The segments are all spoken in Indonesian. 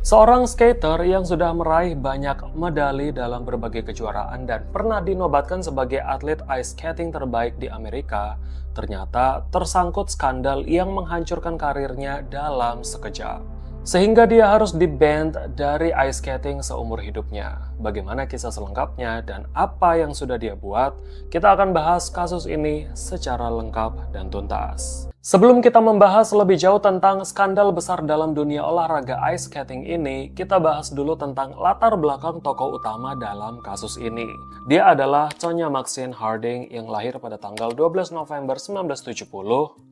Seorang skater yang sudah meraih banyak medali dalam berbagai kejuaraan dan pernah dinobatkan sebagai atlet ice skating terbaik di Amerika, ternyata tersangkut skandal yang menghancurkan karirnya dalam sekejap. Sehingga dia harus di-ban dari ice skating seumur hidupnya. Bagaimana kisah selengkapnya dan apa yang sudah dia buat, kita akan bahas kasus ini secara lengkap dan tuntas. Sebelum kita membahas lebih jauh tentang skandal besar dalam dunia olahraga ice skating ini, kita bahas dulu tentang latar belakang tokoh utama dalam kasus ini. Dia adalah Tonya Maxine Harding yang lahir pada tanggal 12 November 1970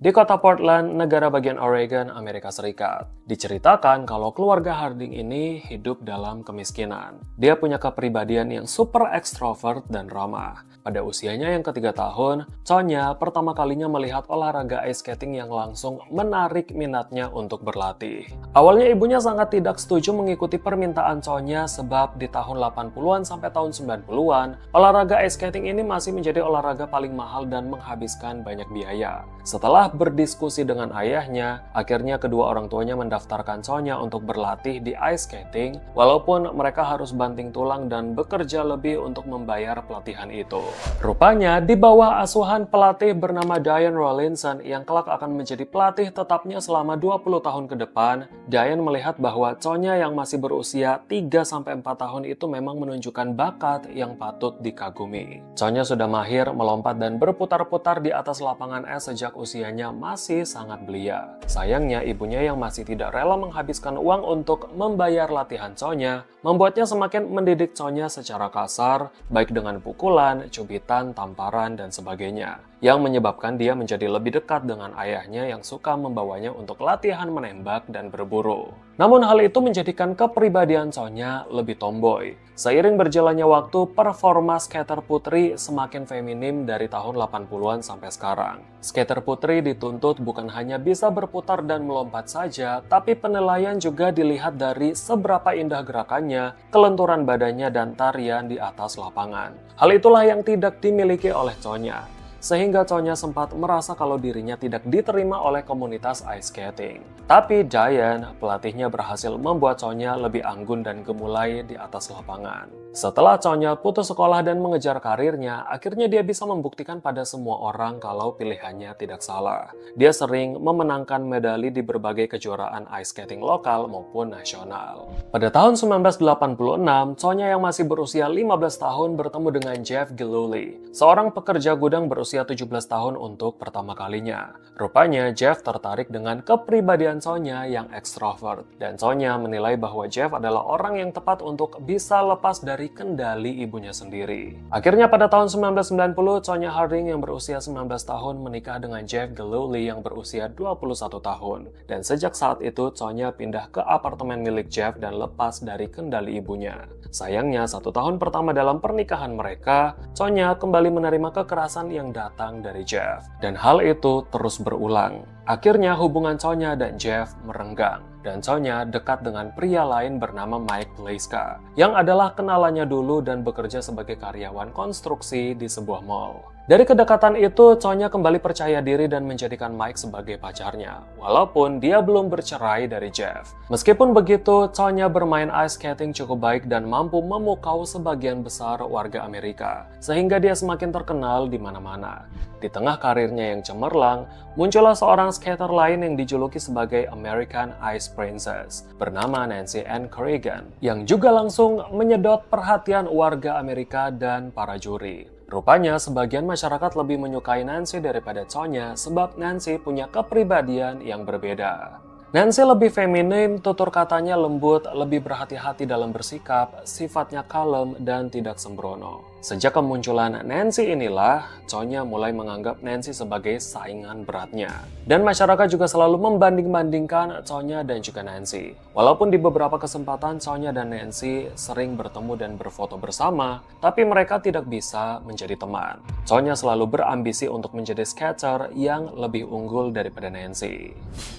di kota Portland, negara bagian Oregon, Amerika Serikat. Diceritakan kalau keluarga Harding ini hidup dalam kemiskinan. Dia punya kepribadian yang super ekstrovert dan ramah. Pada usianya yang ketiga tahun, Tonya pertama kalinya melihat olahraga ice skating yang langsung menarik minatnya untuk berlatih. Awalnya ibunya sangat tidak setuju mengikuti permintaan Tonya sebab di tahun 80-an sampai tahun 90-an, olahraga ice skating ini masih menjadi olahraga paling mahal dan menghabiskan banyak biaya. Setelah berdiskusi dengan ayahnya, akhirnya kedua orang tuanya mendaftarkan Tonya untuk berlatih di ice skating, walaupun mereka harus banting tulang dan bekerja lebih untuk membayar pelatihan itu. Rupanya, di bawah asuhan pelatih bernama Diane Rawlinson yang kelak akan menjadi pelatih tetapnya selama 20 tahun ke depan, Diane melihat bahwa Tonya yang masih berusia 3-4 tahun itu memang menunjukkan bakat yang patut dikagumi. Tonya sudah mahir melompat dan berputar-putar di atas lapangan es sejak usianya masih sangat belia. Sayangnya, ibunya yang masih tidak rela menghabiskan uang untuk membayar latihan Tonya, membuatnya semakin mendidik Tonya secara kasar, baik dengan pukulan, cubitan, tamparan, dan sebagainya, yang menyebabkan dia menjadi lebih dekat dengan ayahnya yang suka membawanya untuk latihan menembak dan berburu. Namun hal itu menjadikan kepribadian Tonya lebih tomboy. Seiring berjalannya waktu, performa skater putri semakin feminim dari tahun 80-an sampai sekarang. Skater putri dituntut bukan hanya bisa berputar dan melompat saja, tapi penilaian juga dilihat dari seberapa indah gerakannya, kelenturan badannya, dan tarian di atas lapangan. Hal itulah yang tidak dimiliki oleh Tonya, sehingga Tonya sempat merasa kalau dirinya tidak diterima oleh komunitas ice skating. Tapi Diane, pelatihnya, berhasil membuat Tonya lebih anggun dan gemulai di atas lapangan. Setelah Tonya putus sekolah dan mengejar karirnya, akhirnya dia bisa membuktikan pada semua orang kalau pilihannya tidak salah. Dia sering memenangkan medali di berbagai kejuaraan ice skating lokal maupun nasional. Pada tahun 1986, Tonya yang masih berusia 15 tahun bertemu dengan Jeff Gillooly, seorang pekerja gudang berusia 17 tahun untuk pertama kalinya. Rupanya Jeff tertarik dengan kepribadian Tonya yang ekstrovert, dan Tonya menilai bahwa Jeff adalah orang yang tepat untuk bisa lepas dari kendali ibunya sendiri. Akhirnya pada tahun 1990, Tonya Harding yang berusia 19 tahun menikah dengan Jeff Gillooly yang berusia 21 tahun. Dan sejak saat itu, Tonya pindah ke apartemen milik Jeff dan lepas dari kendali ibunya. Sayangnya, 1 tahun pertama dalam pernikahan mereka, Tonya kembali menerima kekerasan yang datang dari Jeff. Dan hal itu terus berulang. Akhirnya hubungan Tonya dan Jeff merenggang, dan Tonya dekat dengan pria lain bernama Mike Pleiska, yang adalah kenalannya dulu dan bekerja sebagai karyawan konstruksi di sebuah mall. Dari kedekatan itu, Tonya kembali percaya diri dan menjadikan Mike sebagai pacarnya, walaupun dia belum bercerai dari Jeff. Meskipun begitu, Tonya bermain ice skating cukup baik dan mampu memukau sebagian besar warga Amerika, sehingga dia semakin terkenal di mana-mana. Di tengah karirnya yang cemerlang, muncullah seorang skater lain yang dijuluki sebagai American Ice Princess, bernama Nancy Ann Kerrigan, yang juga langsung menyedot perhatian warga Amerika dan para juri. Rupanya sebagian masyarakat lebih menyukai Nancy daripada Tonya sebab Nancy punya kepribadian yang berbeda. Nancy lebih feminim, tutur katanya lembut, lebih berhati-hati dalam bersikap, sifatnya kalem dan tidak sembrono. Sejak kemunculan Nancy inilah, Tonya mulai menganggap Nancy sebagai saingan beratnya. Dan masyarakat juga selalu membanding-bandingkan Tonya dan juga Nancy. Walaupun di beberapa kesempatan Tonya dan Nancy sering bertemu dan berfoto bersama, tapi mereka tidak bisa menjadi teman. Tonya selalu berambisi untuk menjadi skater yang lebih unggul daripada Nancy.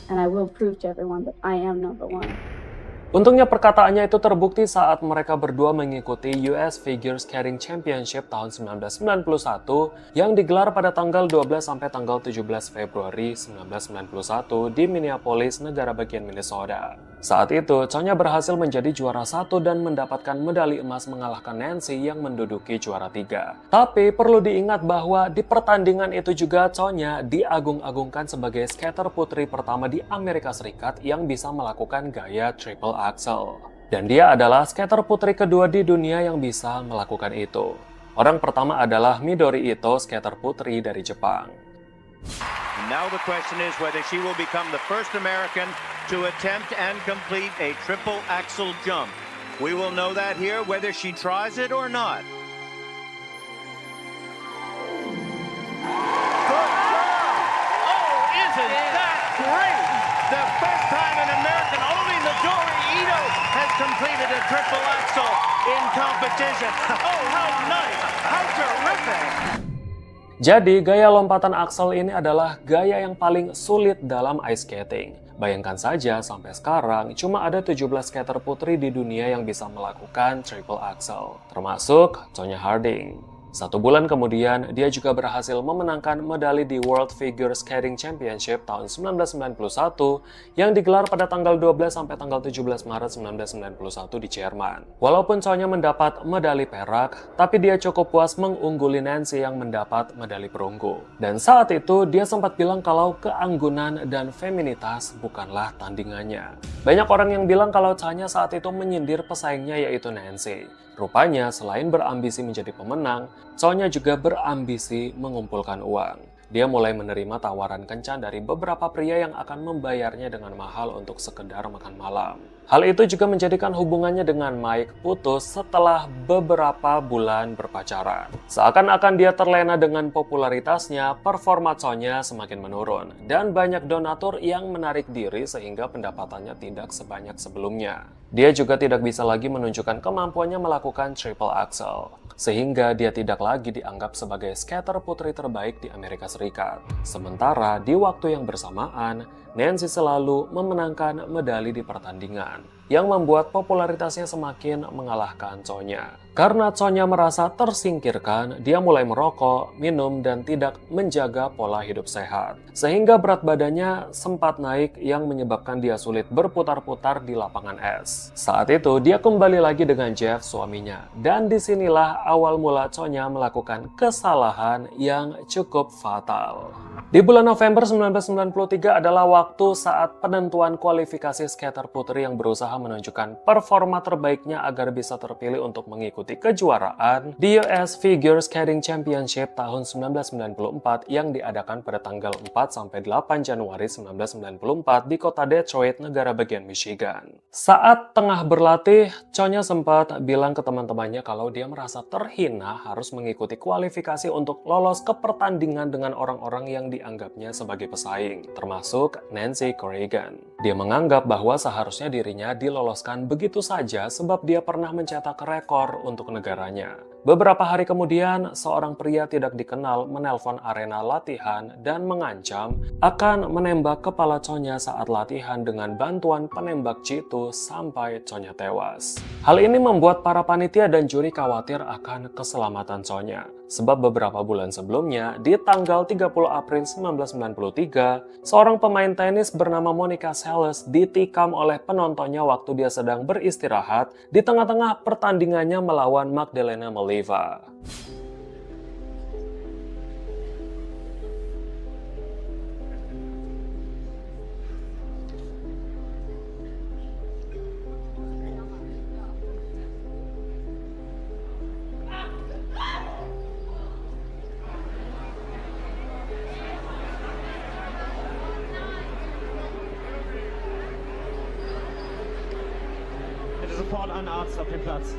And I will prove to everyone that I am number one. Untungnya perkataannya itu terbukti saat mereka berdua mengikuti US Figure Skating Championship tahun 1991 yang digelar pada tanggal 12 sampai tanggal 17 Februari 1991 di Minneapolis, negara bagian Minnesota. Saat itu, Sonya berhasil menjadi juara 1 dan mendapatkan medali emas mengalahkan Nancy yang menduduki juara 3. Tapi perlu diingat bahwa di pertandingan itu juga Sonya diagung-agungkan sebagai skater putri pertama di Amerika Serikat yang bisa melakukan gaya triple axel. Dan dia adalah skater putri kedua di dunia yang bisa melakukan itu. Orang pertama adalah Midori Ito, skater putri dari Jepang. And now the question is whether she will become the first American to attempt and complete a triple axel jump. We will know that here whether she tries it or not. Good job! Oh, isn't that great? The first time an American, only Midori Ito, has completed a triple axel in competition. Oh, how nice! How terrific! Jadi, gaya lompatan aksel ini adalah gaya yang paling sulit dalam ice skating. Bayangkan saja, sampai sekarang cuma ada 17 skater putri di dunia yang bisa melakukan triple axel, termasuk Tonya Harding. 1 bulan kemudian, dia juga berhasil memenangkan medali di World Figure Skating Championship tahun 1991 yang digelar pada tanggal 12 sampai tanggal 17 Maret 1991 di Jerman. Walaupun Sonya mendapat medali perak, tapi dia cukup puas mengungguli Nancy yang mendapat medali perunggu. Dan saat itu, dia sempat bilang kalau keanggunan dan feminitas bukanlah tandingannya. Banyak orang yang bilang kalau Sonya saat itu menyindir pesaingnya yaitu Nancy. Rupanya, selain berambisi menjadi pemenang, Sonya juga berambisi mengumpulkan uang. Dia mulai menerima tawaran kencan dari beberapa pria yang akan membayarnya dengan mahal untuk sekedar makan malam. Hal itu juga menjadikan hubungannya dengan Mike putus setelah beberapa bulan berpacaran. Seakan-akan dia terlena dengan popularitasnya, performa Sonya semakin menurun, dan banyak donatur yang menarik diri sehingga pendapatannya tidak sebanyak sebelumnya. Dia juga tidak bisa lagi menunjukkan kemampuannya melakukan triple axel, sehingga dia tidak lagi dianggap sebagai skater putri terbaik di Amerika Serikat. Sementara di waktu yang bersamaan, Nancy selalu memenangkan medali di pertandingan, yang membuat popularitasnya semakin mengalahkan Sonya. Karena Sonya merasa tersingkirkan, dia mulai merokok, minum, dan tidak menjaga pola hidup sehat. Sehingga berat badannya sempat naik yang menyebabkan dia sulit berputar-putar di lapangan es. Saat itu, dia kembali lagi dengan Jeff, suaminya. Dan disinilah awal mula Sonya melakukan kesalahan yang cukup fatal. Di bulan November 1993 adalah waktu saat penentuan kualifikasi skater putri yang berusaha menunjukkan performa terbaiknya agar bisa terpilih untuk mengikuti kejuaraan di US Figure Skating Championship tahun 1994 yang diadakan pada tanggal 4-8 Januari 1994 di kota Detroit, negara bagian Michigan. Saat tengah berlatih, Sonya sempat bilang ke teman-temannya kalau dia merasa terhina harus mengikuti kualifikasi untuk lolos ke pertandingan dengan orang-orang yang dianggapnya sebagai pesaing, termasuk Nancy Kerrigan. Dia menganggap bahwa seharusnya dirinya diloloskan begitu saja sebab dia pernah mencetak rekor untuk negaranya. Beberapa hari kemudian, seorang pria tidak dikenal menelpon arena latihan dan mengancam akan menembak kepala Sonya saat latihan dengan bantuan penembak jitu sampai Sonya tewas. Hal ini membuat para panitia dan juri khawatir akan keselamatan Sonya. Sebab beberapa bulan sebelumnya, di tanggal 30 April 1993, seorang pemain tenis bernama Monica Seles ditikam oleh penontonnya waktu dia sedang beristirahat di tengah-tengah pertandingannya melawan Magdalena Malieva. Bitte sofort einen Arzt auf den Platz.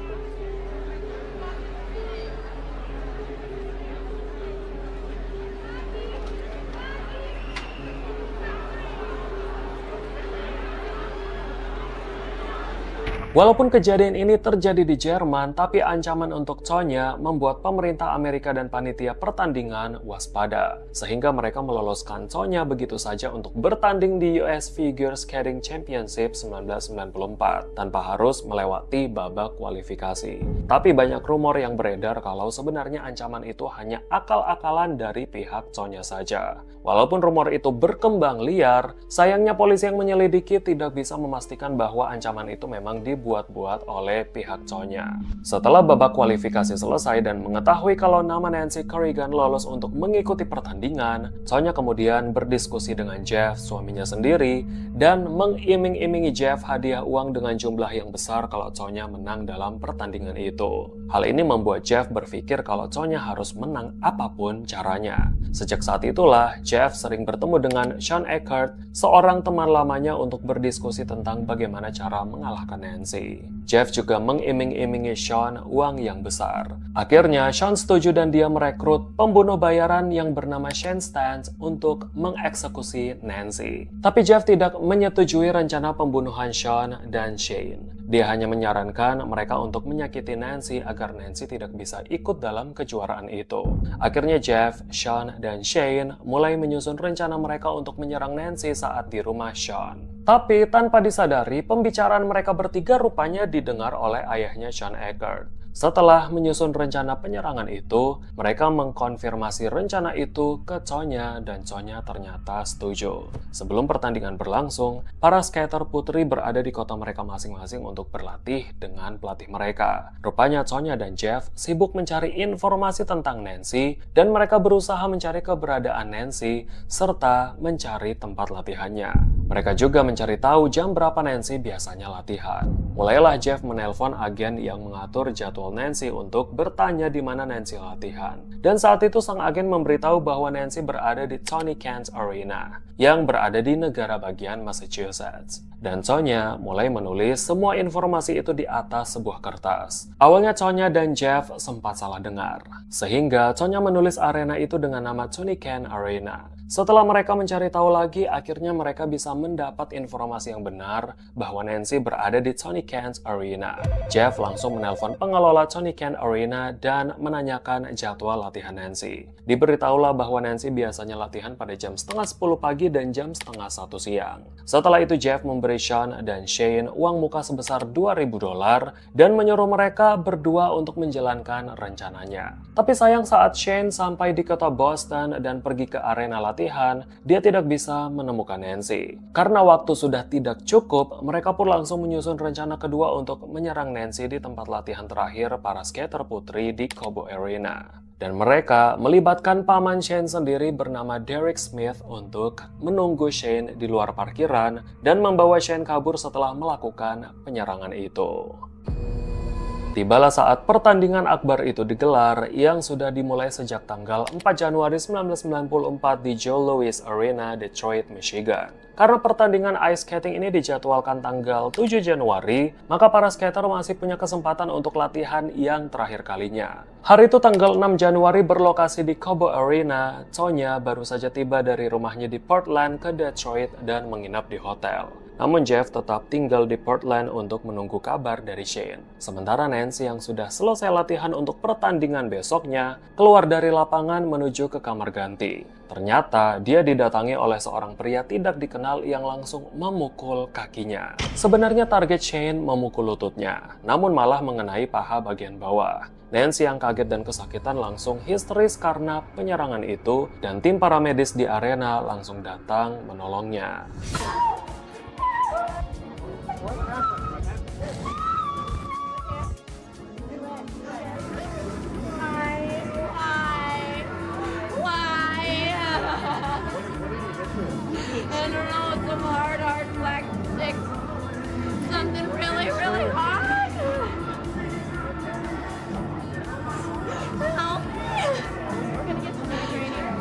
Walaupun kejadian ini terjadi di Jerman, tapi ancaman untuk Sonya membuat pemerintah Amerika dan panitia pertandingan waspada, sehingga mereka meloloskan Sonya begitu saja untuk bertanding di US Figure Skating Championship 1994 tanpa harus melewati babak kualifikasi. Tapi banyak rumor yang beredar kalau sebenarnya ancaman itu hanya akal-akalan dari pihak Sonya saja. Walaupun rumor itu berkembang liar, sayangnya polisi yang menyelidiki tidak bisa memastikan bahwa ancaman itu memang dibuat-buat oleh pihak Sonya. Setelah babak kualifikasi selesai dan mengetahui kalau nama Nancy Kerrigan lolos untuk mengikuti pertandingan, Sonya kemudian berdiskusi dengan Jeff, suaminya sendiri, dan mengiming-imingi Jeff hadiah uang dengan jumlah yang besar kalau Sonya menang dalam pertandingan itu. Hal ini membuat Jeff berpikir kalau Sonya harus menang apapun caranya. Sejak saat itulah, Jeff sering bertemu dengan Sean Eckert, seorang teman lamanya, untuk berdiskusi tentang bagaimana cara mengalahkan Nancy. Jeff juga mengiming-imingi Sean uang yang besar. Akhirnya, Sean setuju dan dia merekrut pembunuh bayaran yang bernama Shane Stantz untuk mengeksekusi Nancy. Tapi Jeff tidak menyetujui rencana pembunuhan Sean dan Shane. Dia hanya menyarankan mereka untuk menyakiti Nancy agar Nancy tidak bisa ikut dalam kejuaraan itu. Akhirnya Jeff, Sean, dan Shane mulai menyusun rencana mereka untuk menyerang Nancy saat di rumah Sean. Tapi tanpa disadari, pembicaraan mereka bertiga rupanya didengar oleh ayahnya Sean Eckert. Setelah menyusun rencana penyerangan itu, mereka mengkonfirmasi rencana itu ke Sonya dan Sonya ternyata setuju. Sebelum pertandingan berlangsung, para skater putri berada di kota mereka masing-masing untuk berlatih dengan pelatih mereka. Rupanya Sonya dan Jeff sibuk mencari informasi tentang Nancy dan mereka berusaha mencari keberadaan Nancy serta mencari tempat latihannya. Mereka juga mencari tahu jam berapa Nancy biasanya latihan. Mulailah Jeff menelpon agen yang mengatur jadwal Nancy untuk bertanya di mana Nancy latihan. Dan saat itu sang agen memberitahu bahwa Nancy berada di Tony Kant's Arena yang berada di negara bagian Massachusetts. Dan Sonya mulai menulis semua informasi itu di atas sebuah kertas. Awalnya Sonya dan Jeff sempat salah dengar, sehingga Sonya menulis arena itu dengan nama Tony Kant Arena. Setelah mereka mencari tahu lagi, akhirnya mereka bisa mendapat informasi yang benar bahwa Nancy berada di Tony Kant's Arena. Jeff langsung menelpon pengelola Tony Kant Arena dan menanyakan jadwal latihan Nancy. Diberitahulah bahwa Nancy biasanya latihan pada jam 9:30 pagi dan jam 12:30 siang. Setelah itu Jeff memberi Sean dan Shane uang muka sebesar $2.000 dan menyuruh mereka berdua untuk menjalankan rencananya. Tapi sayang saat Shane sampai di kota Boston dan pergi ke arena latihan, dia tidak bisa menemukan Nancy. Karena waktu sudah tidak cukup, mereka pun langsung menyusun rencana kedua untuk menyerang Nancy di tempat latihan terakhir para skater putri di Cobo Arena. Dan mereka melibatkan paman Shane sendiri bernama Derek Smith untuk menunggu Shane di luar parkiran dan membawa Shane kabur setelah melakukan penyerangan itu. Tibalah saat pertandingan akbar itu digelar yang sudah dimulai sejak tanggal 4 Januari 1994 di Joe Louis Arena, Detroit, Michigan. Karena pertandingan ice skating ini dijadwalkan tanggal 7 Januari, maka para skater masih punya kesempatan untuk latihan yang terakhir kalinya. Hari itu tanggal 6 Januari berlokasi di Cobo Arena, Sonya baru saja tiba dari rumahnya di Portland ke Detroit dan menginap di hotel. Namun Jeff tetap tinggal di Portland untuk menunggu kabar dari Shane. Sementara Nancy yang sudah selesai latihan untuk pertandingan besoknya, keluar dari lapangan menuju ke kamar ganti. Ternyata dia didatangi oleh seorang pria tidak dikenal yang langsung memukul kakinya. Sebenarnya target Shane memukul lututnya, namun malah mengenai paha bagian bawah. Nancy yang kaget dan kesakitan langsung histeris karena penyerangan itu dan tim paramedis di arena langsung datang menolongnya. I don't know, some hard black stick. Something really hard. Help me. We're gonna get some training.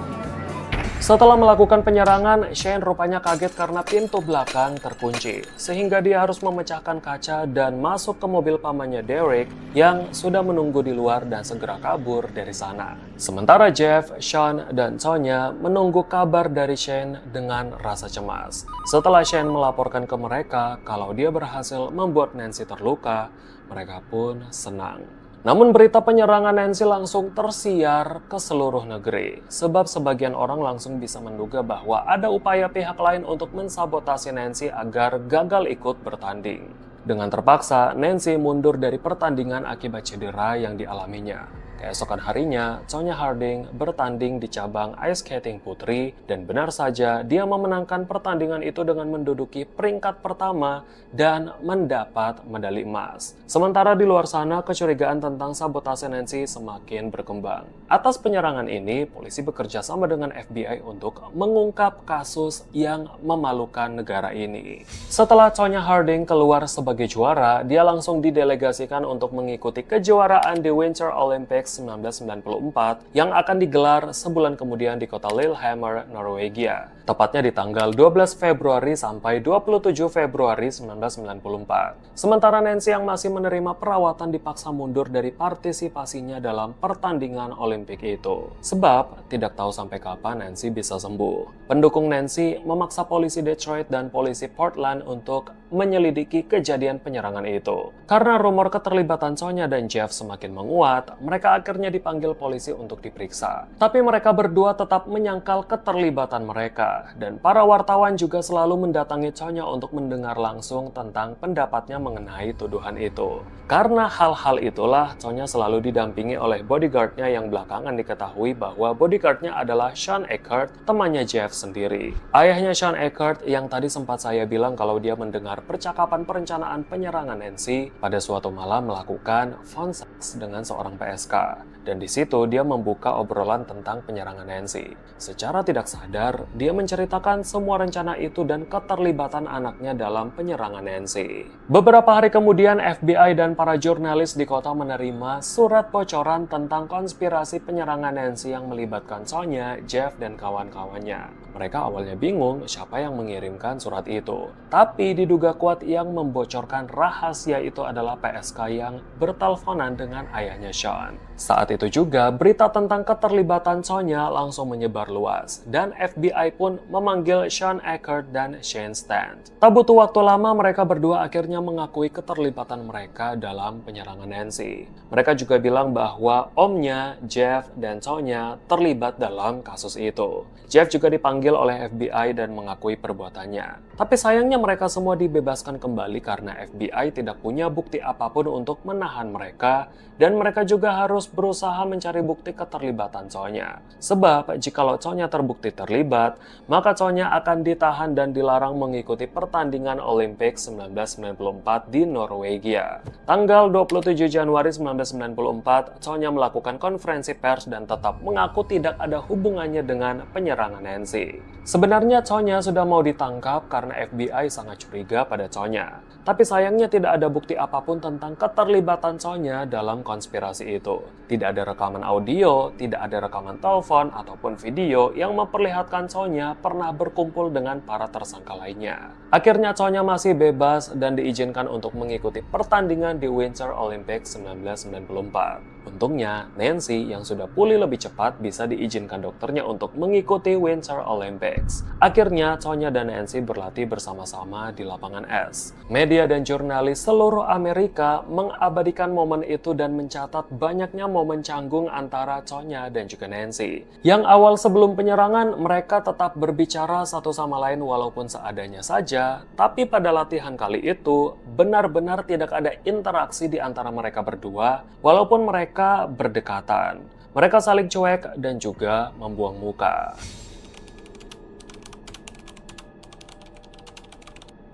Setelah melakukan penyerangan, Shane rupanya kaget karena pintu belakang terkunci, sehingga dia harus memecahkan kaca dan masuk ke mobil pamannya Derek yang sudah menunggu di luar dan segera kabur dari sana. Sementara Jeff, Sean, dan Tonya menunggu kabar dari Shane dengan rasa cemas. Setelah Shane melaporkan ke mereka kalau dia berhasil membuat Nancy terluka, mereka pun senang. Namun berita penyerangan Nancy langsung tersiar ke seluruh negeri, sebab sebagian orang langsung bisa menduga bahwa ada upaya pihak lain untuk mensabotase Nancy agar gagal ikut bertanding. Dengan terpaksa, Nancy mundur dari pertandingan akibat cedera yang dialaminya. Keesokan harinya, Tonya Harding bertanding di cabang ice skating putri dan benar saja dia memenangkan pertandingan itu dengan menduduki peringkat pertama dan mendapat medali emas. Sementara di luar sana, kecurigaan tentang sabotase Nancy semakin berkembang. Atas penyerangan ini, polisi bekerja sama dengan FBI untuk mengungkap kasus yang memalukan negara ini. Setelah Tonya Harding keluar sebagai juara, dia langsung didelegasikan untuk mengikuti kejuaraan di Winter Olympics 1994 yang akan digelar sebulan kemudian di kota Lillehammer, Norwegia. Tepatnya di tanggal 12 Februari sampai 27 Februari 1994. Sementara Nancy yang masih menerima perawatan dipaksa mundur dari partisipasinya dalam pertandingan Olimpik itu. Sebab tidak tahu sampai kapan Nancy bisa sembuh. Pendukung Nancy memaksa polisi Detroit dan polisi Portland untuk menyelidiki kejadian penyerangan itu. Karena rumor keterlibatan Tonya dan Jeff semakin menguat, mereka akhirnya dipanggil polisi untuk diperiksa. Tapi mereka berdua tetap menyangkal keterlibatan mereka, dan para wartawan juga selalu mendatangi Tonya untuk mendengar langsung tentang pendapatnya mengenai tuduhan itu. Karena hal-hal itulah, Tonya selalu didampingi oleh bodyguardnya yang belakangan diketahui bahwa bodyguardnya adalah Sean Eckert, temannya Jeff sendiri. Ayahnya Sean Eckert yang tadi sempat saya bilang kalau dia mendengar percakapan perencanaan penyerangan Nancy pada suatu malam melakukan phone sex dengan seorang PSK. Dan di situ dia membuka obrolan tentang penyerangan Nancy. Secara tidak sadar, dia menceritakan semua rencana itu dan keterlibatan anaknya dalam penyerangan Nancy. Beberapa hari kemudian, FBI dan para jurnalis di kota menerima surat bocoran tentang konspirasi penyerangan Nancy yang melibatkan Tonya, Jeff, dan kawan-kawannya. Mereka awalnya bingung siapa yang mengirimkan surat itu. Tapi diduga kuat yang membocorkan rahasia itu adalah PSK yang berteleponan dengan ayahnya Sean. Saat itu juga, berita tentang keterlibatan Tonya langsung menyebar luas, dan FBI pun memanggil Sean Eckert dan Shane Stant. Tak butuh waktu lama, mereka berdua akhirnya mengakui keterlibatan mereka dalam penyerangan Nancy. Mereka juga bilang bahwa omnya, Jeff, dan Tonya terlibat dalam kasus itu. Jeff juga dipanggil oleh FBI dan mengakui perbuatannya. Tapi sayangnya mereka semua dibebaskan kembali karena FBI tidak punya bukti apapun untuk menahan mereka, dan mereka juga harus berusaha mencari bukti keterlibatan Tonya. Sebab jikalau Tonya terbukti terlibat, maka Tonya akan ditahan dan dilarang mengikuti pertandingan Olimpik 1994 di Norwegia. Tanggal 27 Januari 1994, Tonya melakukan konferensi pers dan tetap mengaku tidak ada hubungannya dengan penyerangan Nancy. Sebenarnya Tonya sudah mau ditangkap karena FBI sangat curiga pada Tonya. Tapi sayangnya tidak ada bukti apapun tentang keterlibatan Tonya dalam konspirasi itu. Tidak ada rekaman audio, tidak ada rekaman telepon ataupun video yang memperlihatkan Tonya pernah berkumpul dengan para tersangka lainnya. Akhirnya Tonya masih bebas dan diizinkan untuk mengikuti pertandingan di Winter Olympics 1994. Untungnya, Nancy yang sudah pulih lebih cepat bisa diizinkan dokternya untuk mengikuti Winter Olympics. Akhirnya, Tonya dan Nancy berlatih bersama-sama di lapangan es. Media dan jurnalis seluruh Amerika mengabadikan momen itu dan mencatat banyaknya momen canggung antara Tonya dan juga Nancy. Yang awal sebelum penyerangan, mereka tetap berbicara satu sama lain walaupun seadanya saja, tapi pada latihan kali itu, benar-benar tidak ada interaksi di antara mereka berdua, walaupun mereka berdekatan. Mereka saling cuek dan juga membuang muka.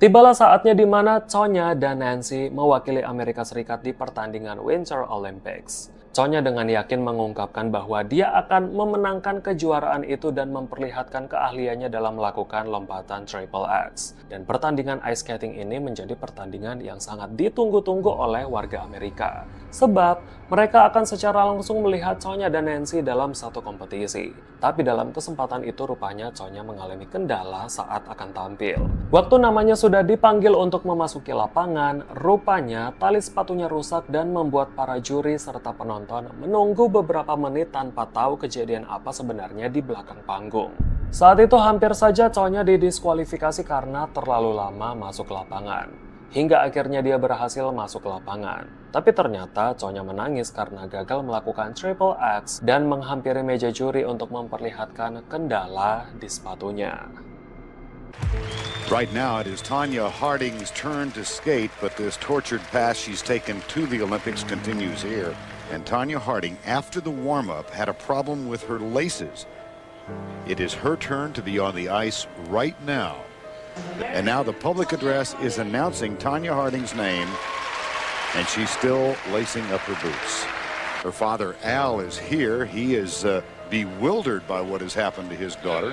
Tibalah saatnya di mana Tonya dan Nancy mewakili Amerika Serikat di pertandingan Winter Olympics. Sonya dengan yakin mengungkapkan bahwa dia akan memenangkan kejuaraan itu dan memperlihatkan keahliannya dalam melakukan lompatan Triple X. Dan pertandingan ice skating ini menjadi pertandingan yang sangat ditunggu-tunggu oleh warga Amerika. Sebab mereka akan secara langsung melihat Sonya dan Nancy dalam satu kompetisi. Tapi dalam kesempatan itu rupanya Sonya mengalami kendala saat akan tampil. Waktu namanya sudah dipanggil untuk memasuki lapangan, rupanya tali sepatunya rusak dan membuat para juri serta penonton menunggu beberapa menit tanpa tahu kejadian apa sebenarnya di belakang panggung. Saat itu hampir saja Sonya didiskualifikasi karena terlalu lama masuk lapangan. Hingga akhirnya dia berhasil masuk lapangan. Tapi ternyata Sonya menangis karena gagal melakukan Triple X dan menghampiri meja juri untuk memperlihatkan kendala di sepatunya. Right now, it is Tonya Harding's turn to skate, but this tortured path she's taken to the Olympics continues here. And Tonya Harding, after the warm-up, had a problem with her laces. It is her turn to be on the ice right now. And now the public address is announcing Tonya Harding's name, and she's still lacing up her boots. Her father, Al, is here. He is bewildered by what has happened to his daughter.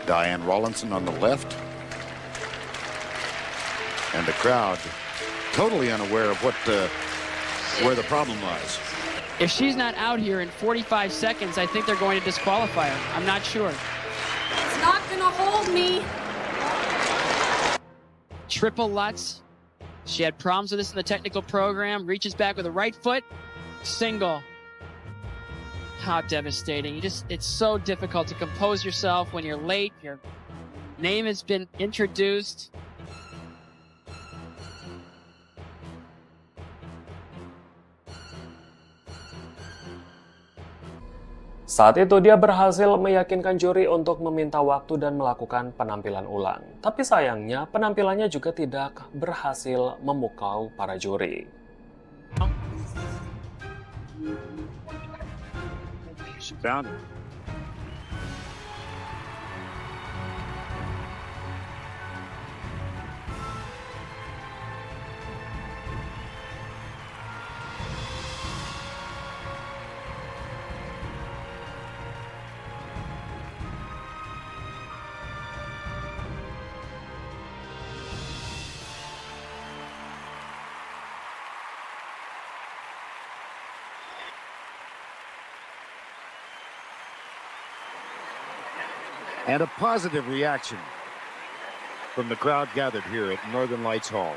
Diane Rawlinson on the left. And the crowd totally unaware of where the problem lies. If she's not out here in 45 seconds, I think they're going to disqualify her. I'm not sure. It's not gonna hold me. Triple Lutz. She had problems with this in the technical program. Reaches back with the right foot. Single. How devastating. It's so difficult to compose yourself when you're late. Your name has been introduced. Saat itu dia berhasil meyakinkan juri untuk meminta waktu dan melakukan penampilan ulang. Tapi sayangnya penampilannya juga tidak berhasil memukau para juri. She found it. And a positive reaction from the crowd gathered here at Northern Lights Hall.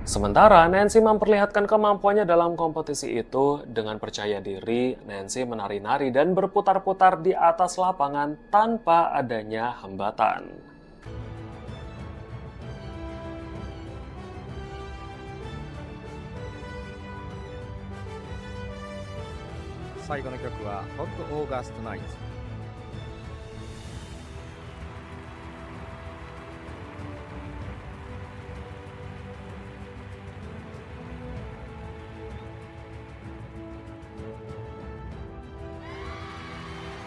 Sementara Nancy memperlihatkan kemampuannya dalam kompetisi itu. Dengan percaya diri, Nancy menari-nari dan berputar-putar di atas lapangan tanpa adanya hambatan. 最後の曲は Hot August Night。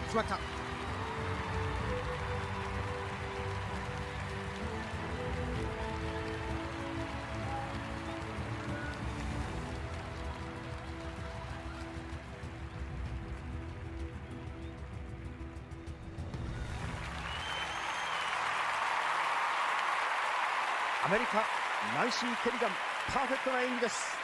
決まった。アメリカ、ナンシー・ケリガン、パーフェクトな演技です。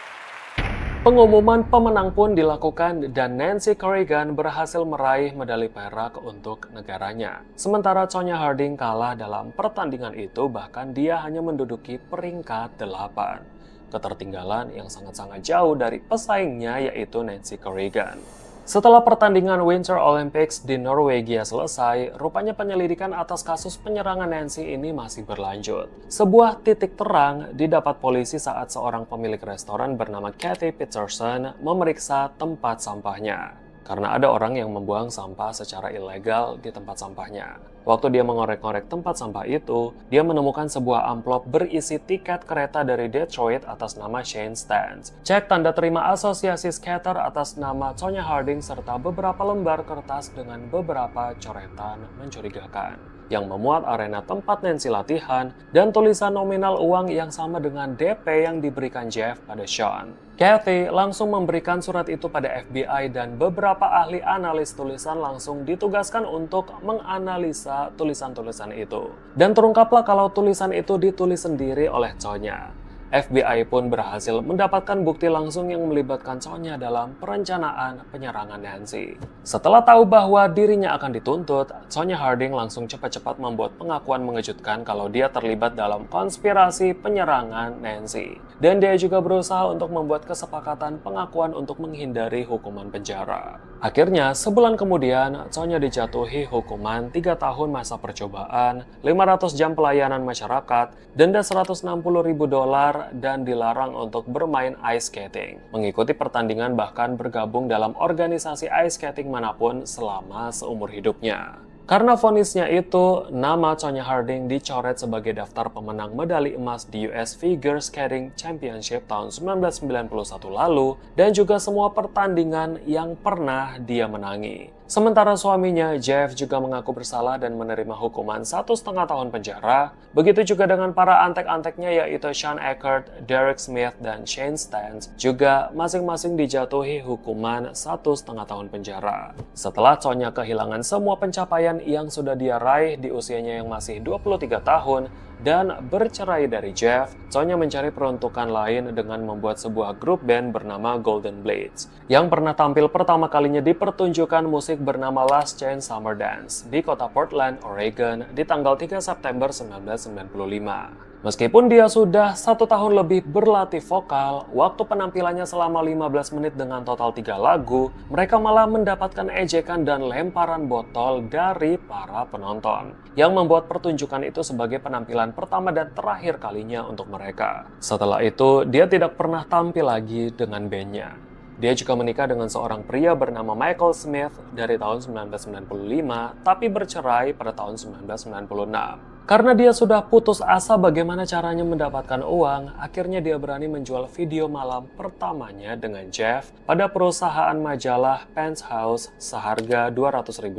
Pengumuman pemenang pun dilakukan dan Nancy Kerrigan berhasil meraih medali perak untuk negaranya. Sementara Tonya Harding kalah dalam pertandingan itu, bahkan dia hanya menduduki peringkat 8. Ketertinggalan yang sangat-sangat jauh dari pesaingnya yaitu Nancy Kerrigan. Setelah pertandingan Winter Olympics di Norwegia selesai, rupanya penyelidikan atas kasus penyerangan Nancy ini masih berlanjut. Sebuah titik terang didapat polisi saat seorang pemilik restoran bernama Kathy Peterson memeriksa tempat sampahnya. Karena ada orang yang membuang sampah secara ilegal di tempat sampahnya. Waktu dia mengorek-ngorek tempat sampah itu, dia menemukan sebuah amplop berisi tiket kereta dari Detroit atas nama Shane Stans, cek tanda terima asosiasi skater atas nama Tonya Harding, serta beberapa lembar kertas dengan beberapa coretan mencurigakan. yang memuat arena tempat Nancy latihan dan tulisan nominal uang yang sama dengan DP yang diberikan Jeff pada Sean. Kathy langsung memberikan surat itu pada FBI dan beberapa ahli analis tulisan langsung ditugaskan untuk menganalisa tulisan-tulisan itu. Dan terungkaplah kalau tulisan itu ditulis sendiri oleh Sonya. FBI pun berhasil mendapatkan bukti langsung yang melibatkan Sonya dalam perencanaan penyerangan Nancy. Setelah tahu bahwa dirinya akan dituntut, Tonya Harding langsung cepat-cepat membuat pengakuan mengejutkan kalau dia terlibat dalam konspirasi penyerangan Nancy. Dan dia juga berusaha untuk membuat kesepakatan pengakuan untuk menghindari hukuman penjara. Akhirnya, sebulan kemudian, Sonya dijatuhi hukuman 3 tahun masa percobaan, 500 jam pelayanan masyarakat, denda $160.000, dan dilarang untuk bermain ice skating, mengikuti pertandingan bahkan bergabung dalam organisasi ice skating manapun selama seumur hidupnya. Karena vonisnya itu, nama Tonya Harding dicoret sebagai daftar pemenang medali emas di US Figure Skating Championship tahun 1991 lalu dan juga semua pertandingan yang pernah dia menangi. Sementara suaminya, Jeff, juga mengaku bersalah dan menerima hukuman 1,5 tahun penjara. Begitu juga dengan para antek-anteknya yaitu Sean Eckert, Derek Smith, dan Shane Stantz juga masing-masing dijatuhi hukuman 1,5 tahun penjara. Setelah Tonya kehilangan semua pencapaian yang sudah dia raih di usianya yang masih 23 tahun dan bercerai dari Jeff, Tonya mencari peruntukan lain dengan membuat sebuah grup band bernama Golden Blades yang pernah tampil pertama kalinya di pertunjukan musik bernama Last Chance Summer Dance di kota Portland, Oregon di tanggal 3 September 1995. Meskipun dia sudah 1 tahun lebih berlatih vokal, waktu penampilannya selama 15 menit dengan total 3 lagu, mereka malah mendapatkan ejekan dan lemparan botol dari para penonton, yang membuat pertunjukan itu sebagai penampilan pertama dan terakhir kalinya untuk mereka. Setelah itu, dia tidak pernah tampil lagi dengan bandnya. Dia juga menikah dengan seorang pria bernama Michael Smith dari tahun 1995, tapi bercerai pada tahun 1996. Karena dia sudah putus asa bagaimana caranya mendapatkan uang, akhirnya dia berani menjual video malam pertamanya dengan Jeff pada perusahaan majalah Penthouse seharga $200.000.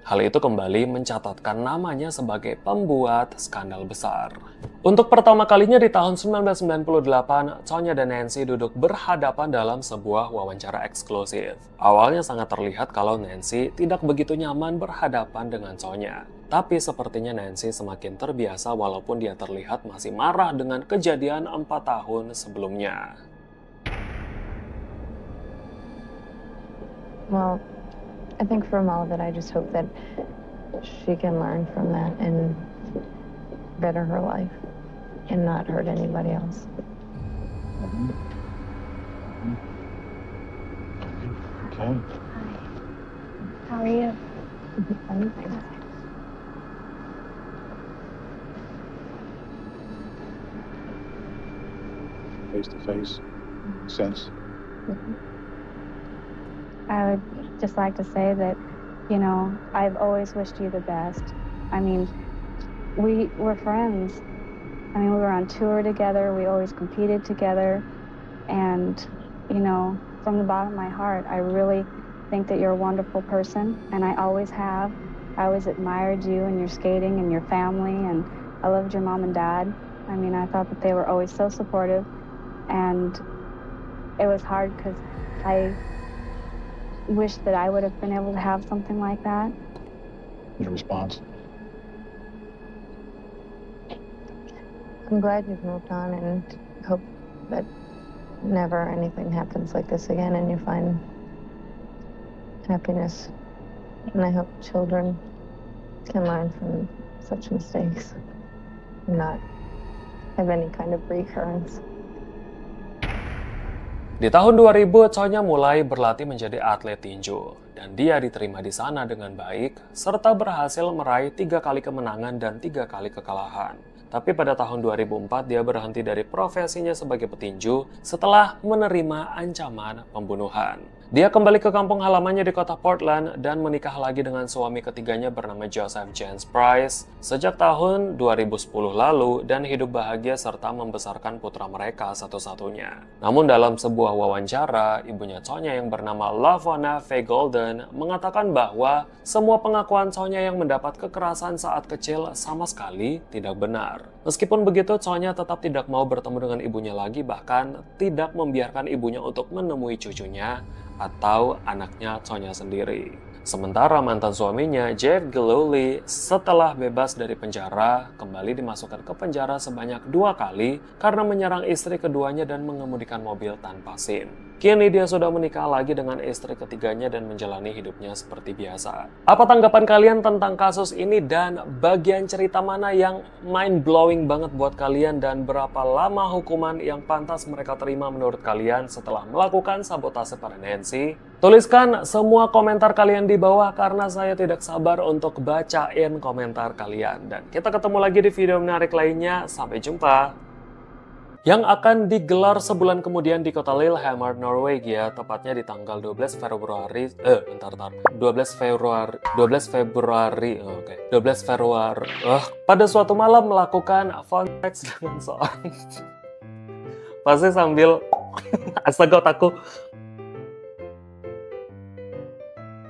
Hal itu kembali mencatatkan namanya sebagai pembuat skandal besar. Untuk pertama kalinya di tahun 1998, Tonya dan Nancy duduk berhadapan dalam sebuah wawancara eksklusif. Awalnya sangat terlihat kalau Nancy tidak begitu nyaman berhadapan dengan Tonya. Tapi sepertinya Nancy semakin terbiasa walaupun dia terlihat masih marah dengan kejadian 4 tahun sebelumnya. Well, I think from all of it, I just hope that she can learn from that and better her life and not hurt anybody else. Okay. How are you? Fine. Face to face. Sense. I would just like to say that, you know, I've always wished you the best. I mean, we were friends. I mean, we were on tour together. We always competed together. And, you know, from the bottom of my heart, I really think that you're a wonderful person. And I always have. I always admired you and your skating and your family. And I loved your mom and dad. I mean, I thought that they were always so supportive. And it was hard because I wish that I would have been able to have something like that. Your response? I'm glad you've moved on and hope that never anything happens like this again and you find happiness. And I hope children can learn from such mistakes and not have any kind of recurrence. Di tahun 2000, Tonya mulai berlatih menjadi atlet tinju, dan dia diterima di sana dengan baik, serta berhasil meraih 3 kali kemenangan dan 3 kali kekalahan. Tapi pada tahun 2004, dia berhenti dari profesinya sebagai petinju setelah menerima ancaman pembunuhan. Dia kembali ke kampung halamannya di kota Portland dan menikah lagi dengan suami ketiganya bernama Joseph James Price sejak tahun 2010 lalu dan hidup bahagia serta membesarkan putra mereka satu-satunya. Namun dalam sebuah wawancara, ibunya Tonya yang bernama Lavona Faye Golden mengatakan bahwa semua pengakuan Tonya yang mendapat kekerasan saat kecil sama sekali tidak benar. Meskipun begitu, Tonya tetap tidak mau bertemu dengan ibunya lagi, bahkan tidak membiarkan ibunya untuk menemui cucunya atau anaknya Tonya sendiri. Sementara mantan suaminya, Jeff Gillooly, setelah bebas dari penjara, kembali dimasukkan ke penjara sebanyak 2 kali karena menyerang istri keduanya dan mengemudikan mobil tanpa SIM. Kini dia sudah menikah lagi dengan istri ketiganya dan menjalani hidupnya seperti biasa. Apa tanggapan kalian tentang kasus ini dan bagian cerita mana yang mind-blowing banget buat kalian dan berapa lama hukuman yang pantas mereka terima menurut kalian setelah melakukan sabotase pada Nancy? Tuliskan semua komentar kalian di bawah karena saya tidak sabar untuk bacain komentar kalian. Dan kita ketemu lagi di video menarik lainnya. Sampai jumpa. Yang akan digelar sebulan kemudian di kota Lillehammer, Norwegia, tepatnya di tanggal 12 Februari, 12 Februari, pada suatu malam melakukan phone sex dengan seorang, pasti sambil astaga otakku.